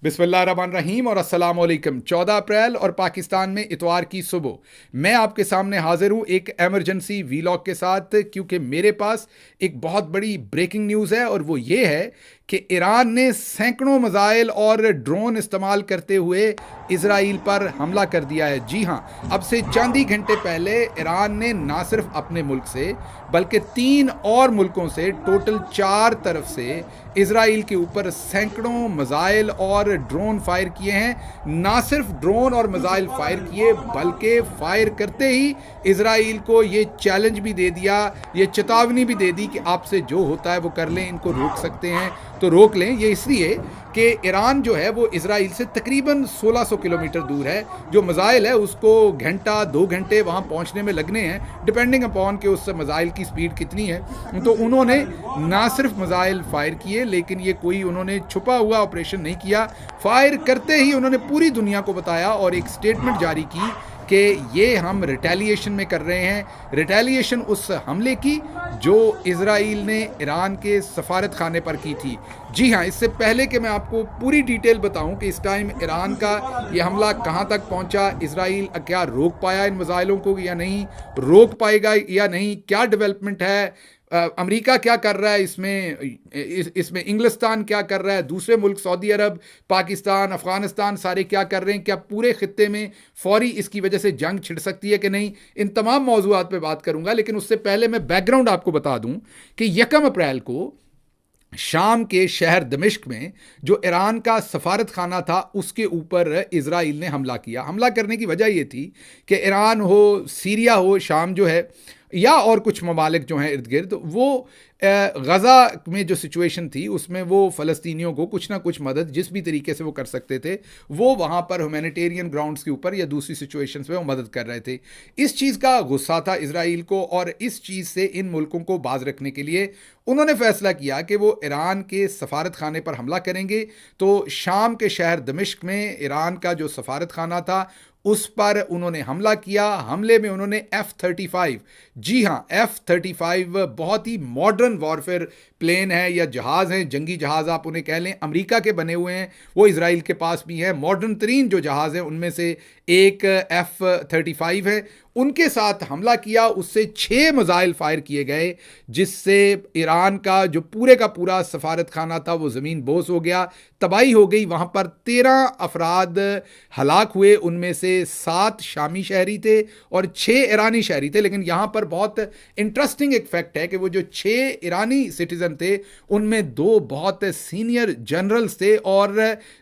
बिस्मिल्लाहिर्रहमानिर्रहीम और अस्सलाम वालेकुम। 14 अप्रैल और पाकिस्तान में इतवार की सुबह मैं आपके सामने हाजिर हूं एक एमरजेंसी वीलॉग के साथ, क्योंकि मेरे पास एक बहुत बड़ी ब्रेकिंग न्यूज़ है और वो ये है कि ईरान ने सैकड़ों मिसाइल और ड्रोन इस्तेमाल करते हुए इजराइल पर हमला कर दिया है। जी हां, अब से चंद ही घंटे पहले ईरान ने ना सिर्फ अपने मुल्क से बल्कि 3 और मुल्कों से, टोटल 4 तरफ से इजराइल के ऊपर सैकड़ों मिसाइल और ड्रोन फायर किए हैं। ना सिर्फ ड्रोन और मिसाइल फायर किए बल्कि फायर करते ही इजराइल को ये चैलेंज भी दे दिया, ये चेतावनी भी दे दी कि आपसे जो होता है वो कर लें, इनको रोक सकते हैं तो रोक लें। ये इसलिए कि ईरान जो है वो इजराइल से तकरीबन 1600 किलोमीटर दूर है। जो मिसाइल है उसको घंटा 2 घंटे वहाँ पहुँचने में लगने हैं, डिपेंडिंग अपॉन कि उस मिसाइल की स्पीड कितनी है। तो उन्होंने ना सिर्फ मिसाइल फायर किए, लेकिन ये कोई उन्होंने छुपा हुआ ऑपरेशन नहीं किया। फायर करते ही उन्होंने पूरी दुनिया को बताया और एक स्टेटमेंट जारी की कि ये हम रिटेलिएशन में कर रहे हैं। रिटेलिएशन उस हमले की जो इजराइल ने ईरान के सफारत खाने पर की थी। जी हाँ, इससे पहले कि मैं आपको पूरी डिटेल बताऊं कि इस टाइम ईरान का ये हमला कहां तक पहुंचा, इजराइल क्या रोक पाया इन मिसाइलों को या नहीं, रोक पाएगा या नहीं, क्या डेवलपमेंट है, अमेरिका क्या कर रहा है इसमें इंग्लिस्तान क्या कर रहा है, दूसरे मुल्क सऊदी अरब, पाकिस्तान, अफगानिस्तान सारे क्या कर रहे हैं, क्या पूरे खित्ते में फौरी इसकी वजह से जंग छिड़ सकती है कि नहीं, इन तमाम मौजूआत पे बात करूंगा। लेकिन उससे पहले मैं बैकग्राउंड आपको बता दूं कि 1 अप्रैल को शाम के शहर दमिश्क में जो ईरान का सफारत खाना था उसके ऊपर इजराइल ने हमला किया। हमला करने की वजह यह थी कि ईरान हो, सीरिया हो, शाम जो है, या और कुछ ममालिक जो हैं इर्द गिर्द, वो गज़ा में जो सिचुएशन थी उसमें वो फ़लस्तीनियों को कुछ ना कुछ मदद जिस भी तरीके से वो कर सकते थे वो वहाँ पर ह्यूमैनिटेरियन ग्राउंड्स के ऊपर या दूसरी सिचुएशंस में वो मदद कर रहे थे। इस चीज़ का गुस्सा था इजराइल को और इस चीज़ से इन मुल्कों को बाज रखने के लिए उन्होंने फैसला किया कि वो ईरान के सफारत खाने पर हमला करेंगे। तो शाम के शहर दमिश्क में ईरान का जो सफारत खाना था उस पर उन्होंने हमला किया। हमले में उन्होंने F-35, जी हाँ F-35 बहुत ही मॉडर्न वॉरफेयर प्लेन है या जहाज़ हैं, जंगी जहाज़ आप उन्हें कह लें, अमेरिका के बने हुए हैं, वो इजराइल के पास भी है। मॉडर्न तरीन जो जहाज़ हैं उनमें से एक F-35 है। उनके साथ हमला किया, उससे 6 मिसाइल फायर किए गए जिससे ईरान का जो पूरे का पूरा सफारत खाना था वो ज़मीन बोस हो गया, तबाही हो गई। वहाँ पर 13 अफराद हलाक हुए, उनमें से 7 शामी शहरी थे और 6 ईरानी शहरी थे। लेकिन यहाँ पर बहुत इंटरेस्टिंग एक फैक्ट है कि वो जो 6 ईरानी सिटीज़न थे उनमें 2 बहुत सीनियर जनरल्स थे और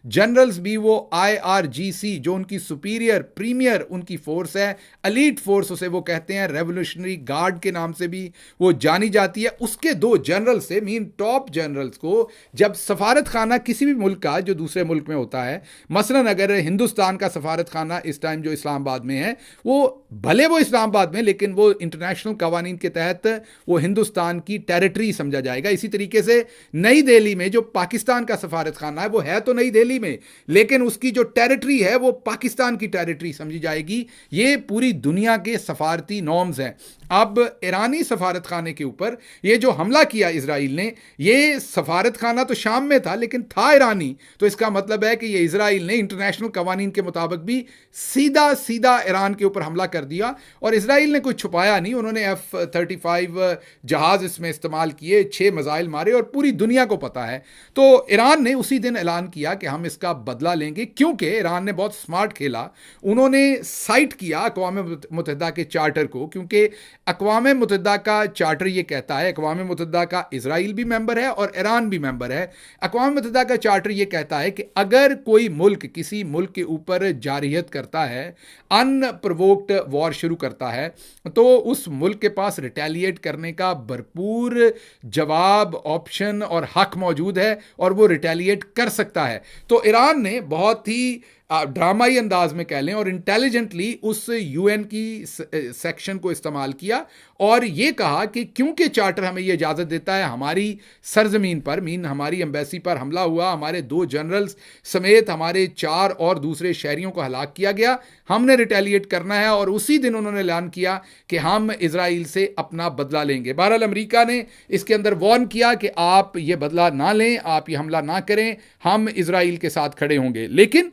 जनरल्स भी वो IRGC जो उनकी सुपीरियर प्रीमियर उनकी फोर्स है, एलीट फोर्स उसे वो कहते हैं, रेवोल्यूशनरी गार्ड के नाम से भी वो जानी जाती है, उसके 2 जनरल से मीन टॉप जनरल्स को जब सफारत खाना किसी भी मुल्क का जो दूसरे मुल्क में होता है, मसलन अगर हिंदुस्तान का सफारत खाना इस टाइम जो इस्लामाबाद में है, वो भले वो इस्लामाबाद में, लेकिन वो इंटरनेशनल कवानीन के तहत वो हिंदुस्तान की टेरिटरी समझा जाएगा। इसी तरीके से नई दिल्ली में जो पाकिस्तान का सफारत खाना है वो है तो नई दिल्ली में, लेकिन उसकी जो टेरिटरी है वो पाकिस्तान की टेरिटरी समझी जाएगी। ये पूरी दुनिया के सफारती नॉर्म्स हैं। अब ईरानी सफारत खाने के ऊपर ये जो हमला किया इजराइल ने, ये सफारत खाना तो शाम में था लेकिन था ईरानी, तो इसका मतलब है कि ये इजराइल ने इंटरनेशनल कवानीन के मुताबिक भी सीधा सीधा ईरान के ऊपर हमला कर दिया। और इजराइल ने कुछ छुपाया नहीं, उन्होंने F-35 जहाज़ इसमें इस्तेमाल किए, 6 मिसाइल मारे और पूरी दुनिया को पता है। तो ईरान ने उसी दिन ऐलान किया कि हम इसका बदला लेंगे, क्योंकि ईरान ने बहुत स्मार्ट खेला। उन्होंने साइट किया अक़वाम मुत्तहिदा के चार्टर को, क्योंकि अक़वाम मुत्तहिदा का चार्टर ये कहता है, अक़वाम मुत्तहिदा का इजराइल भी मेंबर है और ईरान भी मेंबर है। अक़वाम मुत्तहिदा का चार्टर ये कहता है कि अगर कोई मुल्क किसी मुल्क के ऊपर जारहियत करता है, अनप्रोवोक्ड वॉर शुरू करता है, तो उस मुल्क के पास रिटेलिएट करने का भरपूर जवाब, ऑप्शन और हक मौजूद है और वो रिटेलिएट कर सकता है। तो ईरान ने बहुत ही ड्रामाई अंदाज में कह लें और इंटेलिजेंटली उस यूएन की सेक्शन को इस्तेमाल किया और ये कहा कि क्योंकि चार्टर हमें ये इजाज़त देता है, हमारी सरजमीन पर हमारी एम्बेसी पर हमला हुआ, हमारे 2 जनरल्स समेत हमारे 4 और दूसरे शहरियों को हलाक किया गया, हमने रिटेलिएट करना है। और उसी दिन उन्होंने ऐलान किया कि हम इजराइल से अपना बदला लेंगे। बहरहाल अमेरिका ने इसके अंदर वार्न किया कि आप ये बदला ना लें, आप ये हमला ना करें, हम इजराइल के साथ खड़े होंगे। लेकिन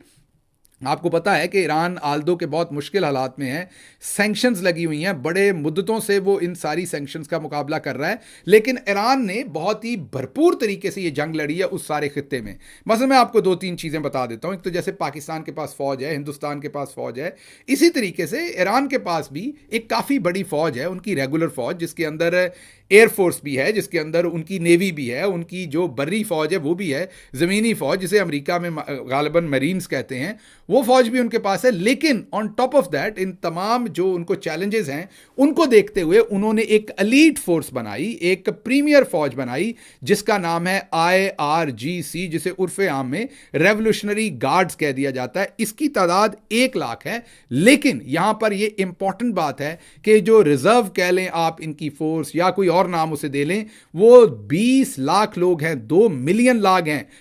आपको पता है कि ईरान आल्दो के बहुत मुश्किल हालात में है, सैंक्शंस लगी हुई हैं, बड़े मुद्दतों से वो इन सारी सैंक्शंस का मुकाबला कर रहा है, लेकिन ईरान ने बहुत ही भरपूर तरीके से ये जंग लड़ी है उस सारे खित्ते में। मसलन मैं आपको 2-3 चीज़ें बता देता हूँ। एक तो जैसे पाकिस्तान के पास फ़ौज है, हिंदुस्तान के पास फ़ौज है, इसी तरीके से ईरान के पास भी एक काफ़ी बड़ी फ़ौज है, उनकी रेगुलर फ़ौज, जिसके अंदर एयरफोर्स भी है, जिसके अंदर उनकी नेवी भी है, उनकी जो बर्री फ़ौज है वो भी है, ज़मीनी फ़ौज जिसे अमेरिका में गालिबन मरीन्स कहते हैं, वो फ़ौज भी उनके पास है। लेकिन on top of that in तमाम जो उनको चैलेंजेस हैं उनको देखते हुए उन्होंने एक एलीट फोर्स बनाई, एक प्रीमियर फ़ौज बनाई जिसका नाम है IRGC, जिसे उर्फ़े आम में रेवोल्यूशनरी गार्ड्स कह दिया जाता है। इसकी तादाद 1 लाख है। लेकिन यहां पर यह इंपॉर्टेंट बात है कि जो रिजर्व कह लें आप इनकी फोर्स या कोई और नाम उसे दे लें, वो 20 लाख लोग हैं, 2 मिलियन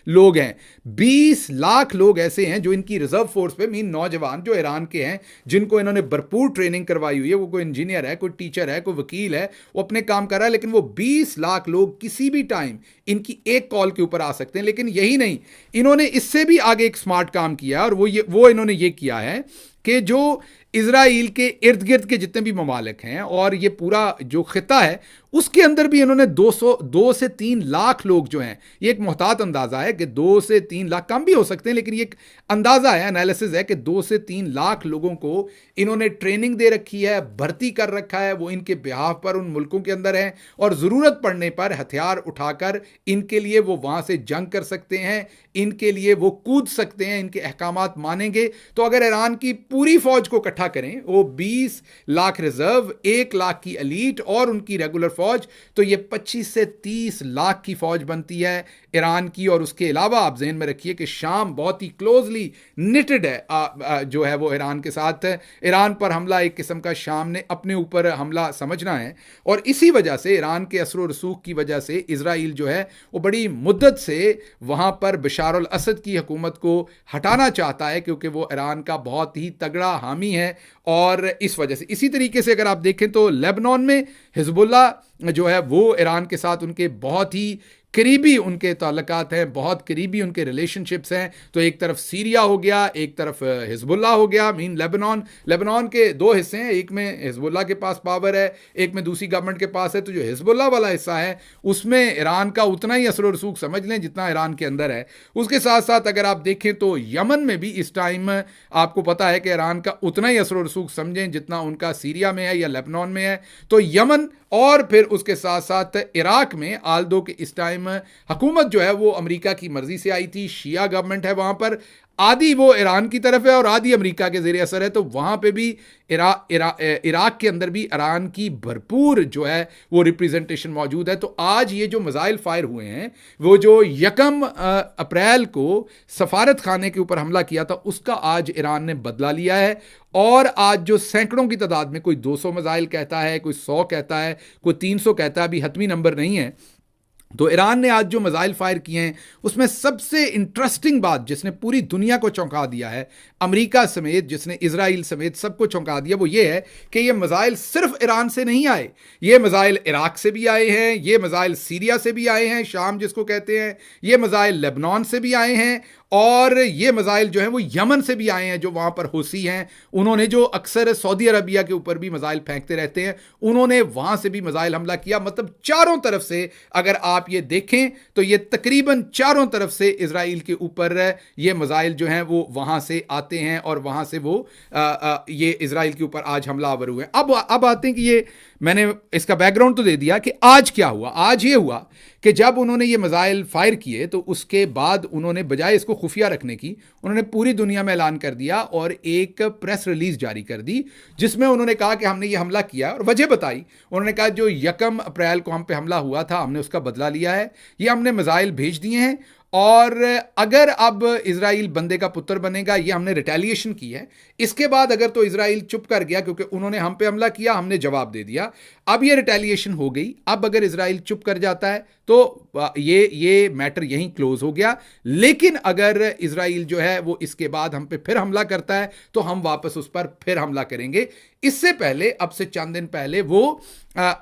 लोग हैं। 20 लाख लोग ऐसे हैं जो इनकी रिजर्व फोर्स पे, मीन नौजवान जो ईरान के हैं, जिनको इन्होंने भरपूर ट्रेनिंग करवाई हुई है, वो कोई इंजीनियर है, कोई टीचर है, कोई वकील है, वो अपने काम कर रहा है, लेकिन वो 20 लाख लोग किसी भी टाइम इनकी एक कॉल के ऊपर आ सकते हैं। लेकिन यही नहीं, इन्होंने इससे भी आगे एक स्मार्ट काम किया है और वो इन्होंने ये किया है कि जो इजराइल के इर्द गिर्द के जितने भी ममालिक हैं और ये पूरा जो खिता है उसके अंदर भी इन्होंने 2 से 3 लाख लोग जो हैं, ये एक मुहतात अंदाजा है कि 2 से 3 लाख, कम भी हो सकते हैं, लेकिन ये एक अंदाजा है, एनालिसिस है कि 2 से 3 लाख लोगों को इन्होंने ट्रेनिंग दे रखी है, भर्ती कर रखा है, वो इनके बिहाफ पर उन मुल्कों के अंदर हैं और ज़रूरत पड़ने पर हथियार उठाकर इनके लिए वो वहाँ से जंग कर सकते हैं, इनके लिए वो कूद सकते हैं, इनके अहकामात मानेंगे। तो अगर ईरान की पूरी फौज को इकट्ठा करें, वो 20 लाख रिजर्व, 1 लाख की एलीट और उनकी रेगुलर फौज, तो ये 25 से 30 लाख की फौज बनती है ईरान की। और उसके अलावा आप ज़हन में रखिए कि शाम बहुत ही क्लोजली निटेड है जो है वो ईरान के साथ। ईरान पर हमला एक किस्म का शाम ने अपने ऊपर हमला समझना है और इसी वजह से, ईरान के असर रसूख की वजह से, इजराइल जो है वो बड़ी मुद्दत से वहाँ पर बशार अल असद की हुकूमत को हटाना चाहता है, क्योंकि वो ईरान का बहुत ही तगड़ा हामी है। और इस वजह से, इसी तरीके से अगर आप देखें तो लेबनान में हिजबुल्लाह जो है वो ईरान के साथ उनके बहुत ही करीबी उनके ताल्लुकात हैं, बहुत करीबी उनके रिलेशनशिप्स हैं। तो एक तरफ सीरिया हो गया, एक तरफ हिजबुल्लाह हो गया, मीन लेबनान के 2 हिस्से हैं, एक में हिजबुल्लाह के पास पावर है, एक में दूसरी गवर्नमेंट के पास है। तो जो हिजबुल्लाह वाला हिस्सा है उसमें ईरान का उतना ही असर रसूख समझ लें जितना ईरान के अंदर है। उसके साथ साथ अगर आप देखें तो यमन में भी इस टाइम आपको पता है कि ईरान का उतना ही असर रसूख समझें जितना उनका सीरिया में है या लेबनान में है। तो यमन और फिर उसके साथ साथ इराक में आल्दो के इस टाइम हुकूमत जो है वो अमेरिका की मर्जी से आई थी, शिया गवर्नमेंट है वहां पर, आधी वो ईरान की तरफ है और आधी अमेरिका के ज़ेरे असर है। तो वहाँ पे भी इराक के अंदर भी ईरान की भरपूर जो है वो रिप्रेजेंटेशन मौजूद है। तो आज ये जो मिसाइल फायर हुए हैं, वो जो 1 अप्रैल को सफारत खाने के ऊपर हमला किया था, उसका आज ईरान ने बदला लिया है। और आज जो सैकड़ों की तादाद में, कोई 200 मिसाइल कहता है, कोई 100 कहता है, कोई 300 कहता है, अभी हतमी नंबर नहीं है। तो ईरान ने आज जो मिसाइल फायर किए हैं उसमें सबसे इंटरेस्टिंग बात जिसने पूरी दुनिया को चौंका दिया है, अमेरिका समेत, जिसने इजराइल समेत सबको चौंका दिया, वो ये है कि ये मिसाइल सिर्फ ईरान से नहीं आए, ये मिसाइल इराक से भी आए हैं, ये मिसाइल सीरिया से भी आए हैं, शाम जिसको कहते हैं, ये मिसाइल लेबनान से भी आए हैं और ये मिसाइल जो हैं वो यमन से भी आए हैं, जो वहाँ पर हुसी हैं, उन्होंने जो अक्सर सऊदी अरबिया के ऊपर भी मिसाइल फेंकते रहते हैं, उन्होंने वहाँ से भी मिसाइल हमला किया। मतलब चारों तरफ से अगर आप ये देखें तो ये तकरीबन चारों तरफ से इजराइल के ऊपर ये मिसाइल जो हैं वो वहाँ से आते हैं और वहाँ से वो ये इजराइल के ऊपर आज हमलावर हुए। अब आते हैं कि ये, मैंने इसका बैकग्राउंड तो दे दिया कि आज क्या हुआ। आज ये हुआ कि जब उन्होंने ये मिसाइल फायर किए तो उसके बाद उन्होंने बजाय इसको खुफिया रखने की, उन्होंने पूरी दुनिया में ऐलान कर दिया और एक प्रेस रिलीज जारी कर दी, जिसमें उन्होंने कहा कि हमने ये हमला किया और वजह बताई। उन्होंने कहा जो 1 अप्रैल को हम पे हमला हुआ था, हमने उसका बदला लिया है, ये हमने मिसाइल भेज दिए हैं और अगर अब इजराइल बंदे का पुत्र बनेगा, ये हमने रिटेलिएशन की है। इसके बाद अगर तो इजराइल चुप कर गया क्योंकि उन्होंने हम पे हमला किया, हमने जवाब दे दिया, अब ये रिटेलिएशन हो गई। अब अगर इजराइल चुप कर जाता है तो ये मैटर यहीं क्लोज हो गया। लेकिन अगर इजराइल जो है वो इसके बाद हम पे फिर हमला करता है तो हम वापस उस पर फिर हमला करेंगे। इससे पहले, अब से चंद दिन पहले, वो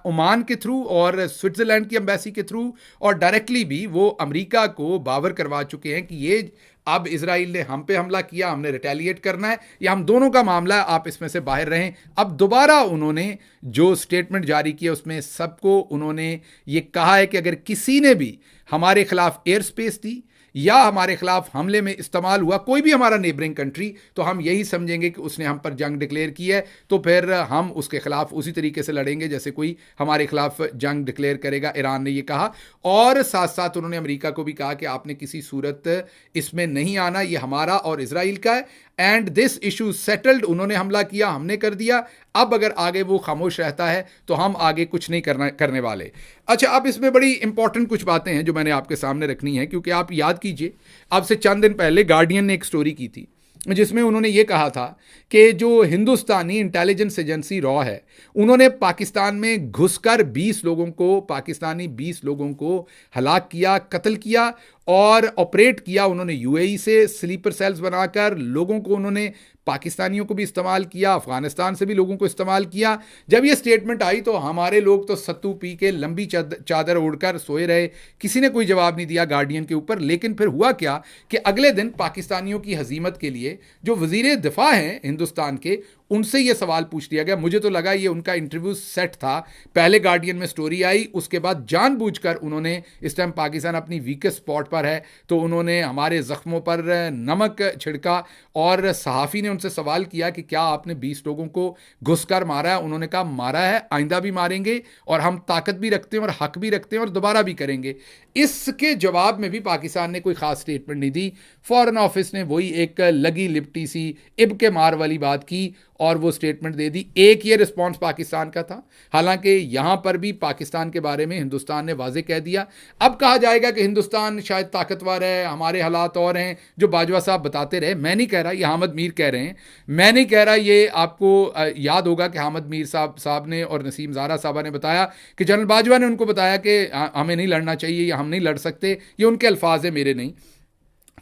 ओमान के थ्रू और स्विट्जरलैंड की एम्बेसी के थ्रू और डायरेक्टली भी वो अमेरिका को बावर करवा चुके हैं कि ये अब इजराइल ने हम पे हमला किया, हमने रिटेलिएट करना है, या हम दोनों का मामला है, आप इसमें से बाहर रहें। अब दोबारा उन्होंने जो स्टेटमेंट जारी किया उसमें सबको उन्होंने ये कहा है कि अगर किसी ने भी हमारे खिलाफ एयर स्पेस दी या हमारे खिलाफ हमले में इस्तेमाल हुआ कोई भी हमारा नेबरिंग कंट्री, तो हम यही समझेंगे कि उसने हम पर जंग डिक्लेयर की है, तो फिर हम उसके खिलाफ उसी तरीके से लड़ेंगे जैसे कोई हमारे खिलाफ जंग डिक्लेयर करेगा। ईरान ने ये कहा, और साथ साथ उन्होंने अमेरिका को भी कहा कि आपने किसी सूरत इसमें नहीं आना, ये हमारा और इजराइल का है, एंड दिस इशू सेटल्ड। उन्होंने हमला किया, हमने कर दिया, अब अगर आगे वो खामोश रहता है तो हम आगे कुछ नहीं करने वाले। अच्छा, अब इसमें बड़ी इंपॉर्टेंट कुछ बातें हैं जो मैंने आपके सामने रखनी है, क्योंकि आप याद कीजिए, अब से चंद दिन पहले गार्डियन ने एक स्टोरी की थी जिसमें उन्होंने ये कहा था कि जो हिंदुस्तानी इंटेलिजेंस एजेंसी रॉ है, उन्होंने पाकिस्तान में घुसकर 20 लोगों को, पाकिस्तानी 20 लोगों को हलाक किया, कत्ल किया और ऑपरेट किया। उन्होंने यूएई से स्लीपर सेल्स बनाकर लोगों को, उन्होंने पाकिस्तानियों को भी इस्तेमाल किया, अफगानिस्तान से भी लोगों को इस्तेमाल किया। जब ये स्टेटमेंट आई तो हमारे लोग तो सत्तू पी के लंबी चादर ओढ़कर सोए रहे, किसी ने कोई जवाब नहीं दिया गार्डियन के ऊपर। लेकिन फिर हुआ क्या कि अगले दिन पाकिस्तानियों की हजीमत के लिए जो वजीर दिफा हैं हिंदुस्तान के, उनसे ये सवाल पूछ लिया गया। मुझे तो लगा ये उनका इंटरव्यू सेट था, पहले गार्डियन में स्टोरी आई, उसके बाद जानबूझकर उन्होंने, इस टाइम पाकिस्तान अपनी वीकेस्ट स्पॉट पर है, तो उन्होंने हमारे जख्मों पर नमक छिड़का और सहाफ़ी ने उनसे सवाल किया कि क्या आपने 20 लोगों को घुसकर मारा है? उन्होंने कहा मारा है, आइंदा भी मारेंगे और हम ताकत भी रखते हैं और हक भी रखते हैं और दोबारा भी करेंगे। इसके जवाब में भी पाकिस्तान ने कोई खास स्टेटमेंट नहीं दी। फॉरेन ऑफिस ने वही एक लगी लिपटी सी इब के मार वाली बात की और वो स्टेटमेंट दे दी। एक ये रिस्पॉन्स पाकिस्तान का था, हालांकि यहां पर भी पाकिस्तान के बारे में हिंदुस्तान ने वाजे कह दिया। अब कहा जाएगा कि हिंदुस्तान शायद ताकतवर है, हमारे हालात और हैं जो बाजवा साहब बताते रहे। मैं नहीं कह रहा, ये हामिद मीर कह रहे हैं, मैं नहीं कह रहा। ये आपको याद होगा कि हामिद मीर साहब ने और नसीम ज़ारा साहबा ने बताया कि जनरल बाजवा ने उनको बताया कि हमें नहीं लड़ना चाहिए या हम नहीं लड़ सकते, ये उनके अल्फाज है, मेरे नहीं।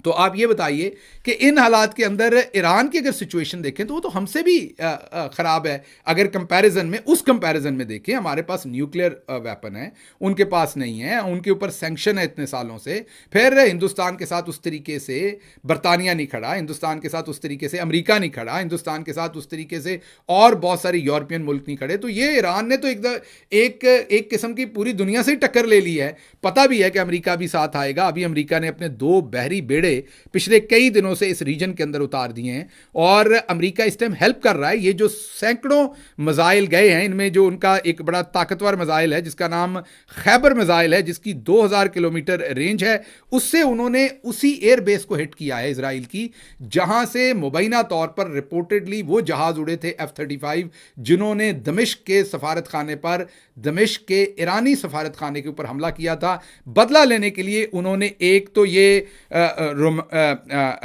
तो आप ये बताइए कि इन हालात के अंदर ईरान की अगर सिचुएशन देखें तो वो तो हमसे भी ख़राब है। अगर कंपैरिजन में, उस कंपैरिजन में देखें, हमारे पास न्यूक्लियर वेपन है, उनके पास नहीं है, उनके ऊपर सैंक्शन है इतने सालों से। फिर हिंदुस्तान के साथ उस तरीके से बरतानिया नहीं खड़ा, हिंदुस्तान के साथ उस तरीके से अमेरिका नहीं खड़ा, हिंदुस्तान के साथ उस तरीके से और बहुत सारे यूरोपियन मुल्क नहीं खड़े। तो ये ईरान ने तो एक किस्म की पूरी दुनिया से ही टक्कर ले ली है। पता भी है कि अमेरिका भी साथ आएगा। अभी अमेरिका ने अपने 2 बहरी बेड़े पिछले कई दिनों से इस रीजन के अंदर उतार दिए हैं और अमेरिका इस टाइम हेल्प कर रहा है। ये जो सैकड़ों मिसाइल गए हैं, इनमें जो उनका एक बड़ा ताकतवर मिसाइल है जिसका नाम खैबर मिसाइल है, जिसकी 2000 किलोमीटर रेंज है, उससे उन्होंने उसी एयरबेस को हिट किया है इजराइल की, जहां से मुबैना तौर पर रिपोर्टेडली वो जहाज उड़े थे F-35 जिन्होंने दमिश्क के सफारत खाने पर, दमिश्क के ईरानी सफारत खाने के ऊपर हमला किया था। बदला लेने के लिए उन्होंने एक तो ये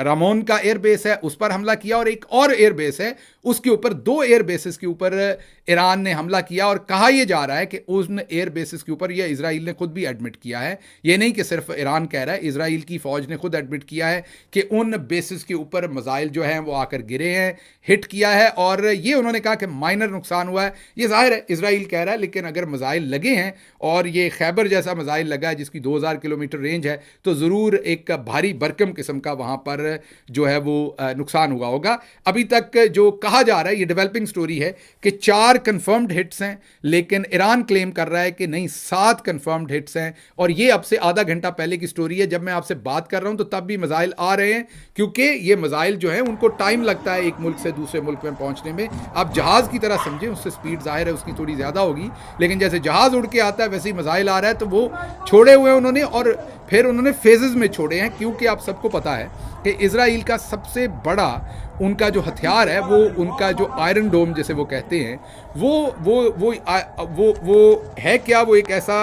रामोन का एयरबेस है उस पर हमला किया और एक और एयरबेस है उसके ऊपर, 2 एयरबेसेस के ऊपर ईरान ने हमला किया। और कहा यह जा रहा है कि उन एयरबेसेस के ऊपर, यह इजराइल ने खुद भी एडमिट किया है, यह नहीं कि सिर्फ ईरान कह रहा है, इजराइल की फौज ने खुद एडमिट किया है कि उन बेसिस के ऊपर मिसाइल जो हैं वो आकर गिरे हैं, हिट किया है। और ये उन्होंने कहा कि माइनर नुकसान हुआ है। ये जाहिर है इजराइल कह रहा है, लेकिन अगर मिसाइल लगे हैं और ये खैबर जैसा मिसाइल लगा है जिसकी 2000 किलोमीटर रेंज है, तो ज़रूर एक भारी भरकम किस्म का वहाँ पर जो है वो नुकसान हुआ होगा। अभी तक जो कहा जा रहा है, ये डेवलपिंग स्टोरी है कि 4 कंफर्म्ड हिट्स हैं, लेकिन ईरान क्लेम कर रहा है कि नहीं 7 कंफर्म्ड हिट्स हैं। और ये अब से आधा घंटा पहले की स्टोरी है, जब मैं आपसे बात कर रहा हूं तो तब भी मिसाइल आ रहे हैं, क्योंकि ये मिसाइल जो है उनको टाइम लगता है एक मुल्क से दूसरे मुल्क में पहुंचने में। आप जहाज की तरह समझें, उससे स्पीड जाहिर है उसकी थोड़ी ज़्यादा होगी, लेकिन जैसे जहाज उड़ के आता है वैसे ही मिसाइल आ रहा है। तो वो छोड़े हुए उन्होंने, और फिर उन्होंने फेजेस में छोड़े हैं, क्योंकि आप सबको पता है कि इजराइल का सबसे बड़ा उनका जो हथियार है वो उनका जो आयरन डोम जिसे वो कहते हैं, वो है क्या, वो एक ऐसा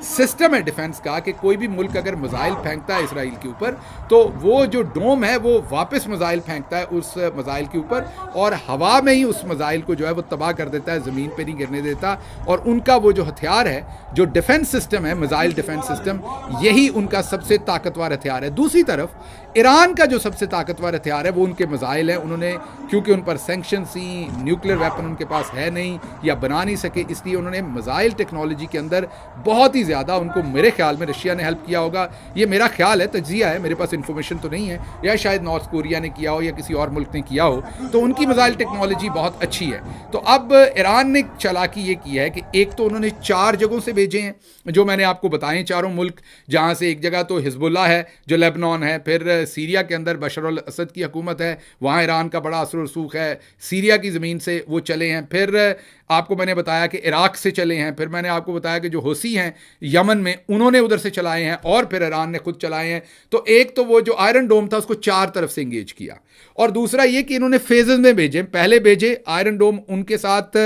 सिस्टम है डिफेंस का कि कोई भी मुल्क अगर मिसाइल फेंकता है इसराइल के ऊपर तो वो जो डोम है वो वापस मिसाइल फेंकता है उस मिसाइल के ऊपर और हवा में ही उस मिसाइल को जो है वो तबाह कर देता है, ज़मीन पे नहीं गिरने देता। और उनका वो जो हथियार है, जो डिफेंस सिस्टम है, मिसाइल डिफेंस सिस्टम, यही उनका सबसे ताकतवर हथियार है। दूसरी तरफ ईरान का जो सबसे ताकतवर हथियार है वो उनके मिसाइल हैं। उन्होंने, क्योंकि उन पर सैंक्शन थी, न्यूक्लियर वेपन उनके पास है नहीं या बना नहीं सके, इसलिए उन्होंने मिसाइल टेक्नोलॉजी के अंदर बहुत ही ज़्यादा, उनको मेरे ख्याल में रशिया ने हेल्प किया होगा। ये मेरा ख्याल है, तज्जिया है, मेरे पास इन्फॉर्मेशन तो नहीं है, या शायद नॉर्थ कोरिया ने किया हो या किसी और मुल्क ने किया हो, तो उनकी मिसाइल टेक्नोलॉजी बहुत अच्छी है। तो अब ईरान ने चालाकी ये की है कि एक तो उन्होंने 4 जगहों से भेजे हैं जो मैंने आपको बताएं, चारों मुल्क, जहाँ से एक जगह तो हिजबुल्लाह है जो लेबनान है, फिर सीरिया के अंदर बशर अल असद की हुकूमत है, वहाँ ईरान का बड़ा असर रसूख है, सीरिया की ज़मीन से वो चले हैं। फिर आपको मैंने बताया कि इराक से चले हैं, फिर मैंने आपको बताया कि जो हुसी हैं यमन में, उन्होंने उधर से चलाए हैं, और फिर ईरान ने खुद चलाए हैं। तो एक तो वो जो आयरन डोम था उसको 4 तरफ से इंगेज किया, और दूसरा ये कि इन्होंने फेजेस में भेजे। पहले भेजे आयरन डोम, उनके साथ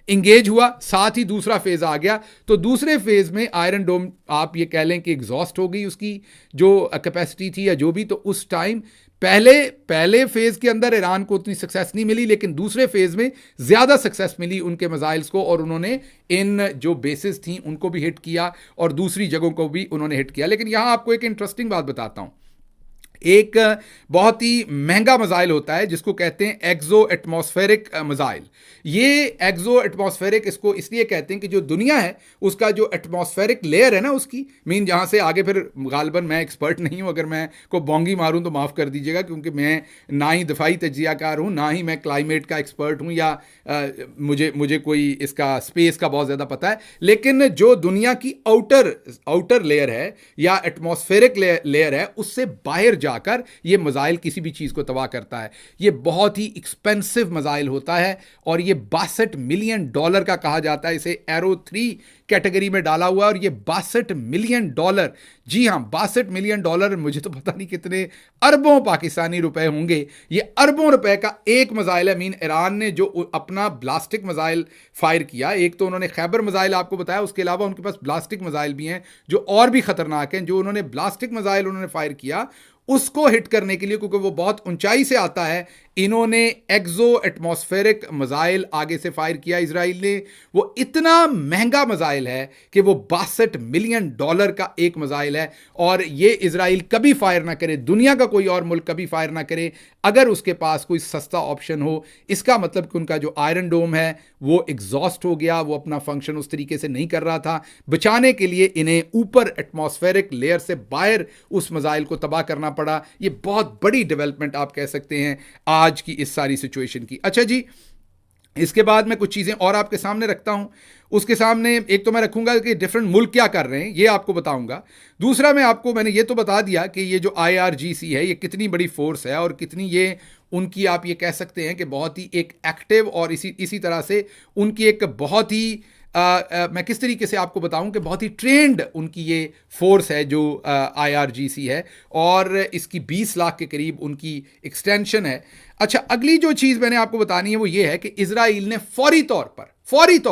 इंगेज हुआ, साथ ही दूसरा फेज आ गया। तो दूसरे फेज में आयरन डोम, आप ये कह लें कि एग्जॉस्ट हो गई उसकी जो कैपेसिटी थी या जो भी, तो उस टाइम पहले फेज के अंदर ईरान को उतनी सक्सेस नहीं मिली, लेकिन दूसरे फेज में ज्यादा सक्सेस मिली उनके मिसाइल्स को, और उन्होंने इन जो बेसिस थी उनको भी हिट किया और दूसरी जगहों को भी उन्होंने हिट किया। लेकिन यहां आपको एक इंटरेस्टिंग बात बताता हूं। एक बहुत ही महंगा मिसाइल होता है जिसको कहते हैं एक्सो एटमॉस्फेरिक मिसाइल। ये एक्सो एटमॉस्फेरिक इसको इसलिए कहते हैं कि जो दुनिया है उसका जो एटमॉस्फेरिक लेयर है ना उसकी, मीन जहाँ से आगे, फिर गालबन मैं एक्सपर्ट नहीं हूँ, अगर मैं को बोंगी मारूँ तो माफ़ कर दीजिएगा, क्योंकि मैं ना ही दफाई तजियाकार हूँ, ना ही मैं क्लाइमेट का एक्सपर्ट हूँ, या मुझे कोई इसका स्पेस का बहुत ज़्यादा पता है। लेकिन जो दुनिया की आउटर लेयर है या एटमॉस्फेरिक लेयर है, उससे बाहर जाकर ये मिसाइल किसी भी चीज को तबाह करता है। ये बहुत ही एक्सपेंसिव मिसाइल होता है, और ये $62 मिलियन का कहा जाता है। इसे एरो 3 कैटेगरी में डाला हुआ है, और ये $62 मिलियन, जी हां, $62 मिलियन, मुझे तो पता नहीं कितने अरबों पाकिस्तानी रुपए होंगे। ये अरबों रुपए का एक मिसाइल है। मीन ईरान ने जो अपना ब्लास्टिक मिसाइल फायर किया, एक तो उन्होंने खैबर मिसाइल आपको बताया, उसके अलावा उनके पास ब्लास्टिक मिसाइल भी हैं जो और भी खतरनाक हैं। जो उन्होंने ब्लास्टिक मिसाइल उन्होंने फायर किया, उसको हिट करने के लिए, क्योंकि वो बहुत ऊंचाई से आता है, इन्होंने एक्सो एटमॉस्फेरिक मिसाइल आगे से फायर किया इजराइल ने। वो इतना महंगा मिसाइल है कि वो $62 मिलियन का एक मिसाइल है, और ये इजराइल कभी फायर ना करे, दुनिया का कोई और मुल्क कभी फायर ना करे अगर उसके पास कोई सस्ता ऑप्शन हो। इसका मतलब कि उनका जो आयरन डोम है वो एग्जॉस्ट हो गया, वो अपना फंक्शन उस तरीके से नहीं कर रहा था। बचाने के लिए इन्हें ऊपर एटमॉस्फेरिक लेयर से बाहर उस मिसाइल को तबाह करना पड़ा। ये बहुत बड़ी डेवलपमेंट आप कह सकते हैं आज की इस सारी सिचुएशन की। अच्छा जी, इसके बाद मैं कुछ चीज़ें और आपके सामने रखता हूं। उसके सामने एक तो मैं रखूंगा कि डिफरेंट मुल्क क्या कर रहे हैं, ये आपको बताऊंगा। दूसरा मैंने ये तो बता दिया कि ये जो IRGC है ये कितनी बड़ी फोर्स है, और कितनी ये उनकी, आप ये कह सकते हैं कि बहुत ही एक एक्टिव, और इसी तरह से उनकी एक बहुत ही मैं किस तरीके से आपको बताऊं कि बहुत ही ट्रेंड उनकी ये फोर्स है जो IRGC है, और इसकी 20 लाख के करीब उनकी एक्सटेंशन है। अच्छा, अगली जो चीज़ मैंने आपको बतानी है वो ये है कि इजराइल ने फौरी तौर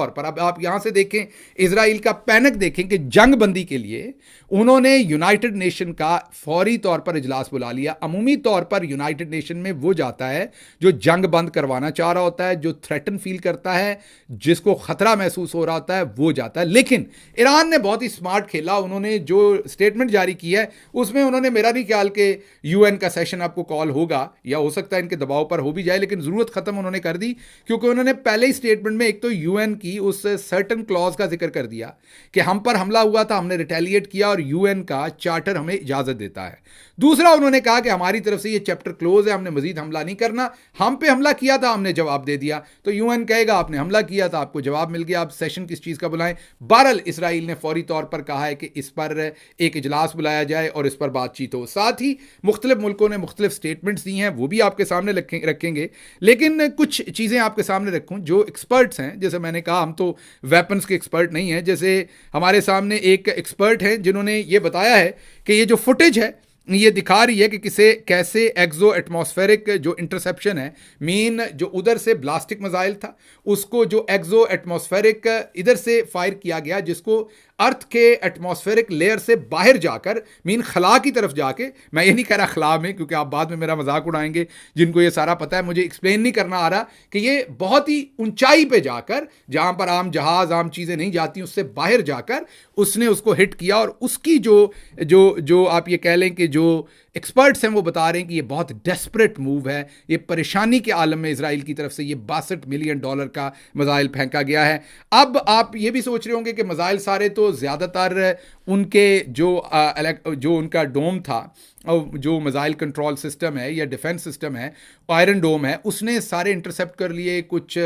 पर अब आप यहां से देखें, इजराइल का पैनिक देखें कि जंग बंदी के लिए उन्होंने यूनाइटेड नेशन का फौरी तौर पर इजलास बुला लिया। अमूमी तौर पर यूनाइटेड नेशन में वो जाता है जो जंग बंद करवाना चाह रहा होता है, जो थ्रेटन फील करता है, जिसको खतरा महसूस हो रहा होता है, वो जाता है। लेकिन ईरान ने बहुत ही स्मार्ट खेला। उन्होंने जो स्टेटमेंट जारी की है उसमें उन्होंने, मेरा नहीं ख्याल कि UN का सेशन आपको कॉल होगा, या हो सकता है इनके दबाव पर हो भी जाए, लेकिन जरूरत खत्म उन्होंने कर दी, क्योंकि उन्होंने पहले ही स्टेटमेंट में एक तो UN की उस सर्टन क्लॉज का जिक्र कर दिया कि हम पर हमला हुआ था, हमने रिटेलिएट किया, और UN का चार्टर हमें इजाजत देता है। दूसरा, उन्होंने कहा कि हमारी तरफ से ये चैप्टर क्लोज है, हमने मजीद हमला नहीं करना, हम पे हमला किया था, हमने जवाब दे दिया। तो UN कहेगा आपने हमला किया था, आपको जवाब मिल गया, आप सेशन किस चीज का बुलाएं। बहरहाल इसराइल ने फौरी तौर पर कहा है कि इस पर एक इजलास बुलाया जाए और इस पर बातचीत हो। साथ ही मुख्तलिफ मुल्कों ने मुख्तलिफ स्टेटमेंट्स दी हैं, वो भी आपके सामने रखेंगे। लेकिन कुछ चीजें आपके सामने रखूं जो एक्सपर्ट्स हैं, जैसे मैंने कहा हम तो वेपन्स के एक्सपर्ट नहीं हैं। जैसे हमारे सामने एक एक्सपर्ट हैं जिन्होंने ये बताया है कि ये जो फुटेज है ये दिखा रही है कि कैसे एक्सो एटमॉस्फेरिक जो इंटरसेप्शन है, मीन जो उधर से ब्लास्टिक मिसाइल था उसको जो एक्सो एटमॉस्फेरिक इधर से फायर किया गया, जिसको अर्थ के एटमॉस्फेरिक लेयर से बाहर जाकर, मीन खला की तरफ जाके, मैं ये नहीं कह रहा खला में, क्योंकि आप बाद में मेरा मजाक उड़ाएंगे, जिनको ये सारा पता है, मुझे एक्सप्लेन नहीं करना आ रहा कि ये बहुत ही ऊंचाई पे जाकर, जहां पर आम जहाज आम चीजें नहीं जाती, उससे बाहर जाकर उसने उसको हिट किया। और उसकी जो जो जो आप ये कह लें कि जो एक्सपर्ट्स हैं वो बता रहे हैं कि ये बहुत डेस्परेट मूव है, ये परेशानी के आलम में इजराइल की तरफ से ये $62 मिलियन का मिसाइल फेंका गया है। अब आप ये भी सोच रहे होंगे कि मिसाइल सारे तो ज़्यादातर उनके जो उनका डोम था, जो मिसाइल कंट्रोल सिस्टम है या डिफेंस सिस्टम है, आयरन डोम है, उसने सारे इंटरसेप्ट कर लिए, कुछ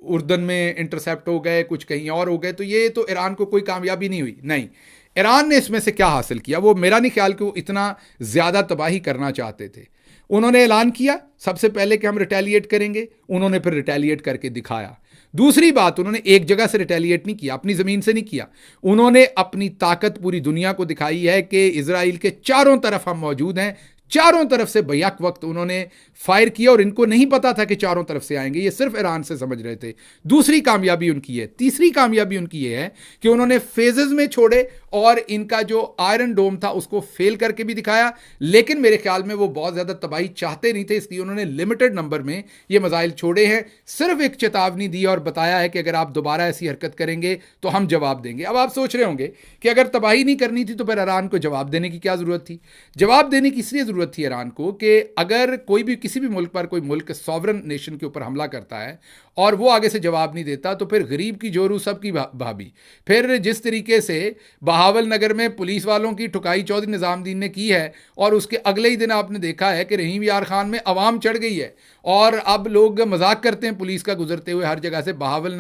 उर्दन में इंटरसेप्ट हो गए, कुछ कहीं और हो गए। तो ये तो ईरान को कोई कामयाबी नहीं हुई। नहीं, ईरान ने इसमें से क्या हासिल किया, वो मेरा नहीं ख्याल कि वो इतना ज़्यादा तबाही करना चाहते थे। उन्होंने ऐलान किया सबसे पहले कि हम रिटेलिएट करेंगे, उन्होंने फिर रिटेलिएट करके दिखाया। दूसरी बात, उन्होंने एक जगह से रिटेलिएट नहीं किया, अपनी ज़मीन से नहीं किया, उन्होंने अपनी ताकत पूरी दुनिया को दिखाई है कि इजराइल के चारों तरफ हम मौजूद हैं। चारों तरफ से बैक वक्त उन्होंने फायर किया, और इनको नहीं पता था कि चारों तरफ से आएंगे, ये सिर्फ ईरान से समझ रहे थे। दूसरी कामयाबी उनकी है। तीसरी कामयाबी उनकी ये है कि उन्होंने फेजेस में छोड़े, और इनका जो आयरन डोम था उसको फेल करके भी दिखाया, लेकिन मेरे ख्याल में वो बहुत ज़्यादा तबाही चाहते नहीं थे, इसलिए उन्होंने लिमिटेड नंबर में ये मिसाइल छोड़े हैं। सिर्फ एक चेतावनी दी और बताया है कि अगर आप दोबारा ऐसी हरकत करेंगे तो हम जवाब देंगे। अब आप सोच रहे होंगे कि अगर तबाही नहीं करनी थी तो फिर ईरान को जवाब देने की क्या ज़रूरत थी। जवाब देने की इसलिए ज़रूरत थी ईरान को कि अगर कोई भी किसी भी मुल्क पर, कोई मुल्क सॉवरन नेशन के ऊपर हमला करता है और वो आगे से जवाब नहीं देता, तो फिर गरीब की जोरू सबकी भाभी। फिर जिस तरीके से बहावल नगर में पुलिस वालों की ठुकाई चौधरी निज़ामुद्दीन ने की है, और उसके अगले ही दिन आपने देखा है कि रहीम यार खान में अवाम चढ़ गई है, और अब लोग मजाक करते हैं पुलिस का गुजरते हुए हर जगह से, बहावल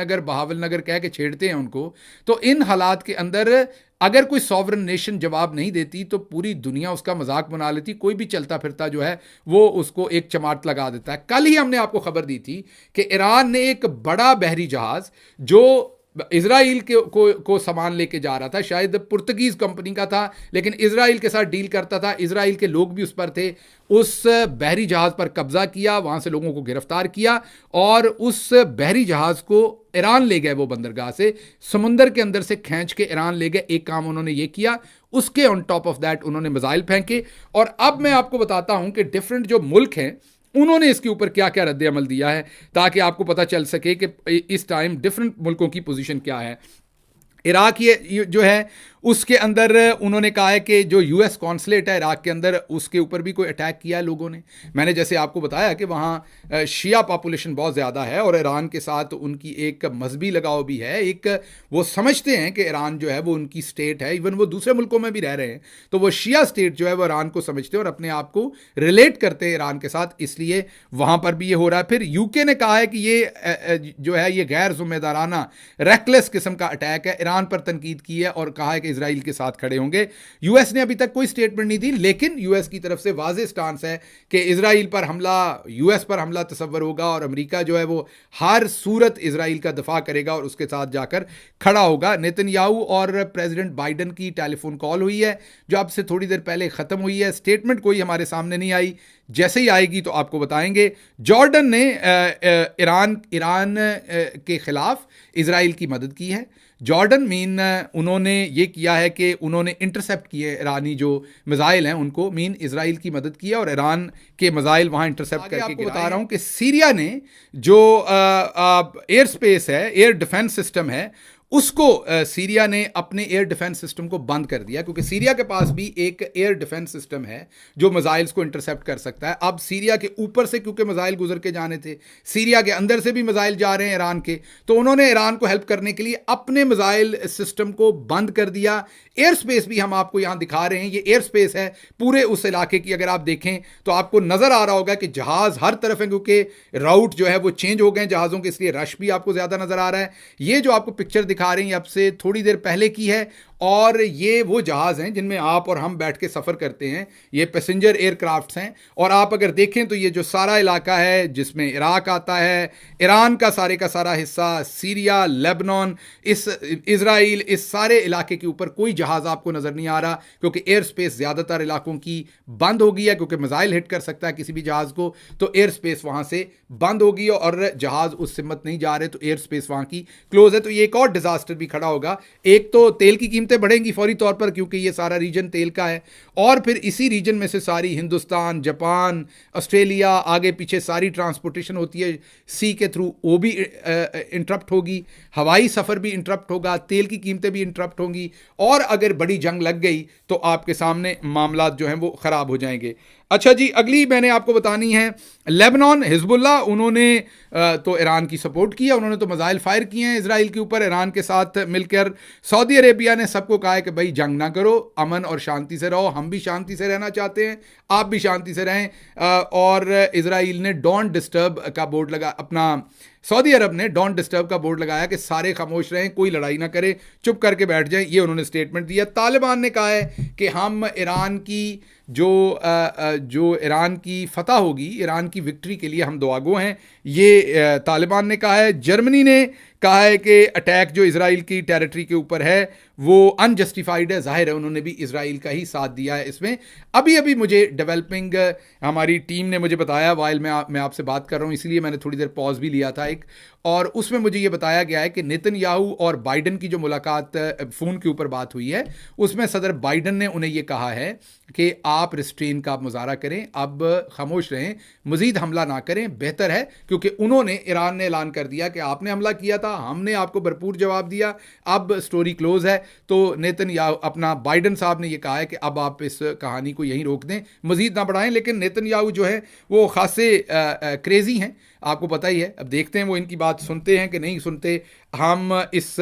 नगर कह के छेड़ते हैं उनको। तो इन हालात के अंदर अगर कोई सॉवरन नेशन जवाब नहीं देती तो पूरी दुनिया उसका मजाक बना लेती, कोई भी चलता फिरता जो है वो उसको एक चमाट लगा देता है। कल ही हमने आपको खबर दी थी कि ईरान ने एक बड़ा बहरी जहाज जो इजराइल को सामान लेके जा रहा था, शायद पुर्तगीज कंपनी का था, लेकिन इजराइल के साथ डील करता था, इजराइल के लोग भी उस पर थे, उस बहरी जहाज पर कब्जा किया, वहां से लोगों को गिरफ्तार किया, और उस बहरी जहाज को ईरान ले गए। वो बंदरगाह से समुंदर के अंदर से खींच के ईरान ले गए। एक काम उन्होंने ये किया, उसके ऑन टॉप ऑफ दैट उन्होंने मिसाइल फेंके। और अब मैं आपको बताता हूं कि डिफरेंट जो मुल्क हैं उन्होंने इसके ऊपर क्या क्या रद्द अमल दिया है, ताकि आपको पता चल सके कि इस टाइम डिफरेंट मुल्कों की पोजीशन क्या है। इराक ये जो है उसके अंदर उन्होंने कहा है कि जो यूएस कॉन्सुलेट है इराक के अंदर, उसके ऊपर भी कोई अटैक किया है लोगों ने। मैंने जैसे आपको बताया कि वहाँ शिया पॉपुलेशन बहुत ज़्यादा है, और ईरान के साथ उनकी एक मजहबी लगाव भी है। एक वो समझते हैं कि ईरान जो है वो उनकी स्टेट है, इवन वो दूसरे मुल्कों में भी रह रहे हैं, तो वो शिया स्टेट जो है वो ईरान को समझते हैं और अपने आप को रिलेट करते हैं ईरान के साथ, इसलिए वहाँ पर भी ये हो रहा है। फिर यूके ने कहा है कि ये जो है ये गैर जिम्मेदाराना रेकलेस किस्म का अटैक है, ईरान पर तनकीद की है और कहा है कि इजराइल के साथ खड़े होंगे। यूएस ने अभी तक कोई स्टेटमेंट नहीं दी, लेकिन यूएस की तरफ से वाज़ेह स्टांस है कि इजराइल पर हमला, यूएस पर हमला तसव्वुर होगा, और अमेरिका जो है वो हर सूरत इजराइल का दफा करेगा और उसके साथ जाकर खड़ा होगा। नेतन्याहू और प्रेसिडेंट बाइडन की टेलीफोन कॉल हुई है, जो अब से थोड़ी देर पहले खत्म हुई है। स्टेटमेंट कोई हमारे सामने नहीं आई, जैसे ही आएगी तो आपको बताएंगे। जॉर्डन ने ईरान के खिलाफ इजराइल की मदद की है। जॉर्डन मीन उन्होंने ये किया है कि उन्होंने इंटरसेप्ट किए ईरानी जो मिसाइल हैं उनको, मीन इजराइल की मदद की है और ईरान के मिसाइल वहाँ इंटरसेप्ट करके आपको बता रहा हूँ कि सीरिया ने जो एयर स्पेस है, एयर डिफेंस सिस्टम है, उसको सीरिया ने अपने एयर डिफेंस सिस्टम को बंद कर दिया, क्योंकि सीरिया के पास भी एक एयर डिफेंस सिस्टम है जो मिसाइल्स को इंटरसेप्ट कर सकता है। अब सीरिया के ऊपर से क्योंकि मिसाइल गुजर के जाने थे, सीरिया के अंदर से भी मिसाइल जा रहे हैं ईरान के, तो उन्होंने ईरान को हेल्प करने के लिए अपने मिसाइल सिस्टम को बंद कर दिया। एयर स्पेस भी हम आपको यहां दिखा रहे हैं, ये एयर स्पेस है पूरे उस इलाके की। अगर आप देखें तो आपको नजर आ रहा होगा कि जहाज हर तरफ है, क्योंकि राउट जो है वो चेंज हो गए जहाजों के, इसलिए रश भी आपको ज्यादा नजर आ रहा है। ये जो आपको पिक्चर दिखा रहे हैं अब से थोड़ी देर पहले की है, और ये वो जहाज़ हैं जिनमें आप और हम बैठ के सफ़र करते हैं, ये पैसेंजर एयरक्राफ्ट्स हैं। और आप अगर देखें तो ये जो सारा इलाका है जिसमें इराक आता है, ईरान का सारा हिस्सा, सीरिया, लेबनान, इस इजराइल, इस सारे इलाके के ऊपर कोई जहाज़ आपको नज़र नहीं आ रहा, क्योंकि एयर स्पेस ज़्यादातर इलाकों की बंद हो गई है, क्योंकि मिसाइल हिट कर सकता है किसी भी जहाज़ को, तो एयर स्पेस वहाँ से बंद होगी और जहाज़ उस सिमत नहीं जा रहे, तो एयर स्पेस वहाँ की क्लोज है। तो ये एक और डिजास्टर भी खड़ा होगा। एक तो तेल की कीमतें बढ़ेंगी फौरी तौर पर, क्योंकि ये सारा रीजन तेल का है, और फिर इसी रीजन में से सारी हिंदुस्तान, जापान, ऑस्ट्रेलिया, आगे पीछे सारी ट्रांसपोर्टेशन होती है सी के थ्रू, वो भी इंटरप्ट होगी, हवाई सफ़र भी इंटरप्ट होगा, तेल की कीमतें भी इंटरप्ट होंगी, और अगर बड़ी जंग लग गई तो आपके सामने मामला जो हैं वो ख़राब हो जाएंगे। अच्छा जी, अगली मैंने आपको बतानी है लेबनान, हिजबुल्लाह, उन्होंने तो ईरान की सपोर्ट किया, उन्होंने तो मिसाइल फायर किए हैं इजराइल के ऊपर ईरान के साथ मिलकर। सऊदी अरेबिया ने सबको कहा है कि भाई जंग ना करो, अमन और शांति से रहो, हम भी शांति से रहना चाहते हैं, आप भी शांति से रहें। और इजराइल ने डोंट डिस्टर्ब का बोर्ड लगा, अपना सऊदी अरब ने डोंट डिस्टर्ब का बोर्ड लगाया कि सारे खामोश रहें, कोई लड़ाई ना करे, चुप करके बैठ जाएं, ये उन्होंने स्टेटमेंट दिया। तालिबान ने कहा है कि हम ईरान की जो ईरान की फतह होगी, ईरान की विक्ट्री के लिए हम दुआगो हैं, ये तालिबान ने कहा है। जर्मनी ने कहा है कि अटैक जो इजराइल की टेरिटरी के ऊपर है वो अनजस्टिफाइड है, जाहिर है उन्होंने भी इजराइल का ही साथ दिया है इसमें। अभी अभी मुझे डेवलपिंग हमारी टीम ने मुझे बताया, वाइल मैं आपसे बात कर रहा हूँ, इसलिए मैंने थोड़ी देर पॉज भी लिया था एक, और उसमें मुझे ये बताया गया है कि नेतन्याहू और बाइडन की जो मुलाकात फ़ोन के ऊपर बात हुई है, उसमें सदर बाइडन ने उन्हें ये कहा है कि आप रिस्ट्रेन का मुजाहरा करें, अब खामोश रहें, मज़ीद हमला ना करें, बेहतर है, क्योंकि उन्होंने, ईरान ने ऐलान कर दिया कि आपने हमला किया था, हमने आपको भरपूर जवाब दिया, अब स्टोरी क्लोज है। तो नेतन्याहू, अपना बाइडन साहब ने यह कहा है कि अब आप इस कहानी को यहीं रोक दें, मज़ीद ना बढ़ाएं। लेकिन नेतन्याहू जो है वो खासे क्रेजी हैं, आपको पता ही है। अब देखते हैं वो इनकी बात सुनते हैं कि नहीं सुनते। हम इस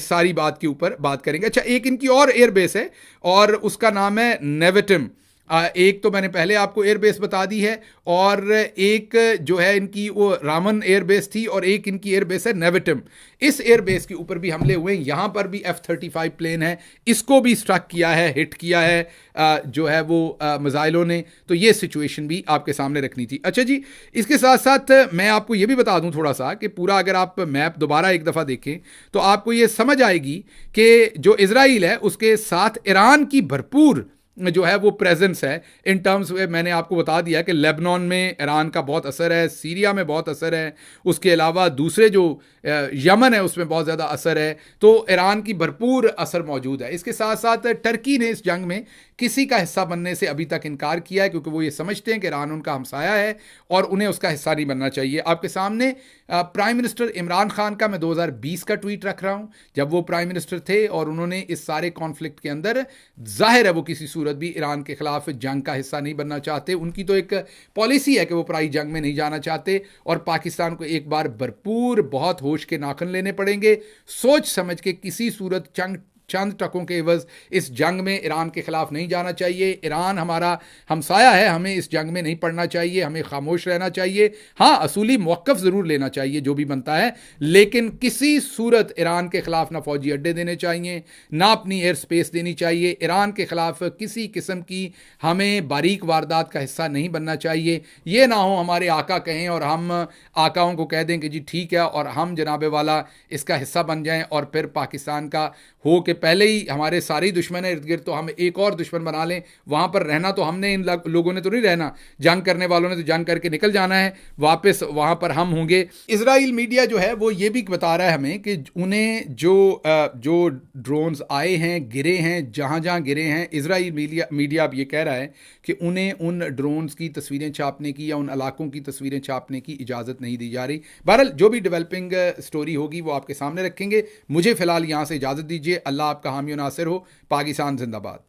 सारी बात के ऊपर बात करेंगे। अच्छा, एक इनकी और एयरबेस है और उसका नाम है नेवेटिम। एक तो मैंने पहले आपको एयरबेस बता दी है, और एक जो है इनकी वो रामन एयरबेस थी, और एक इनकी एयरबेस है नेवेटिम। इस एयरबेस के ऊपर भी हमले हुए हैं, यहाँ पर भी F-35 प्लेन है, इसको भी स्ट्रक किया है, हिट किया है जो है वो मिसाइलों ने। तो ये सिचुएशन भी आपके सामने रखनी थी। अच्छा जी, इसके साथ साथ मैं आपको ये भी बता दूं थोड़ा सा कि पूरा अगर आप मैप दोबारा एक दफ़ा देखें तो आपको ये समझ आएगी कि जो इजराइल है उसके साथ ईरान की भरपूर जो है वो प्रेजेंस है। इन टर्म्स में मैंने आपको बता दिया कि लेबनान में ईरान का बहुत असर है, सीरिया में बहुत असर है, उसके अलावा दूसरे जो यमन है उसमें बहुत ज़्यादा असर है, तो ईरान की भरपूर असर मौजूद है। इसके साथ साथ टर्की ने इस जंग में किसी का हिस्सा बनने से अभी तक इनकार किया है, क्योंकि वो ये समझते हैं कि ईरान उनका हमसाया है और उन्हें उसका हिस्सा नहीं बनना चाहिए। आपके सामने प्राइम मिनिस्टर इमरान खान का मैं 2020 का ट्वीट रख रहा हूँ, जब वो प्राइम मिनिस्टर थे, और उन्होंने इस सारे कॉन्फ्लिक्ट के अंदर, जाहिर है वो किसी सूरत भी ईरान के खिलाफ जंग का हिस्सा नहीं बनना चाहते। उनकी तो एक पॉलिसी है कि वो पराई जंग में नहीं जाना चाहते, और पाकिस्तान को एक बार भरपूर बहुत होश के नाखन लेने पड़ेंगे, सोच समझ के किसी सूरत चंद टकों के एवज इस जंग में ईरान के खिलाफ नहीं जाना चाहिए। ईरान हमारा हमसाया है, हमें इस जंग में नहीं पड़ना चाहिए, हमें खामोश रहना चाहिए। हाँ, असूली मौक़िफ़ ज़रूर लेना चाहिए जो भी बनता है, लेकिन किसी सूरत ईरान के खिलाफ ना फौजी अड्डे देने चाहिए, ना अपनी एयर स्पेस देनी चाहिए। ईरान के खिलाफ किसी किस्म की हमें बारीक वारदात का हिस्सा नहीं बनना चाहिए। ये ना हो हमारे आका कहें और हम आकाओं को कह दें कि जी ठीक है, और हम जनाबे वाला इसका हिस्सा बन जाएं, और फिर पाकिस्तान का हो के पहले ही हमारे सारे दुश्मन है इर्द गिर्द, तो हम एक और दुश्मन बना लें। वहाँ पर रहना तो हमने, इन लोगों ने तो नहीं रहना, जंग करने वालों ने तो जंग करके निकल जाना है, वापस वहाँ पर हम होंगे। इजराइल मीडिया जो है वो ये भी बता रहा है हमें कि उन्हें जो ड्रोन्स आए हैं, गिरे हैं, जहाँ जहाँ गिरे हैं, इजराइल मीडिया अब ये कह रहा है कि उन्हें उन ड्रोन्स की तस्वीरें छापने की या उन इलाकों की तस्वीरें छापने की इजाज़त नहीं दी जा रही। बहरहाल जो भी डेवलपिंग स्टोरी होगी वो आपके सामने रखेंगे। मुझे फ़िलहाल यहाँ से इजाज़त दीजिए। अल्लाह आपका हामी और नासिर हो। पाकिस्तान जिंदाबाद।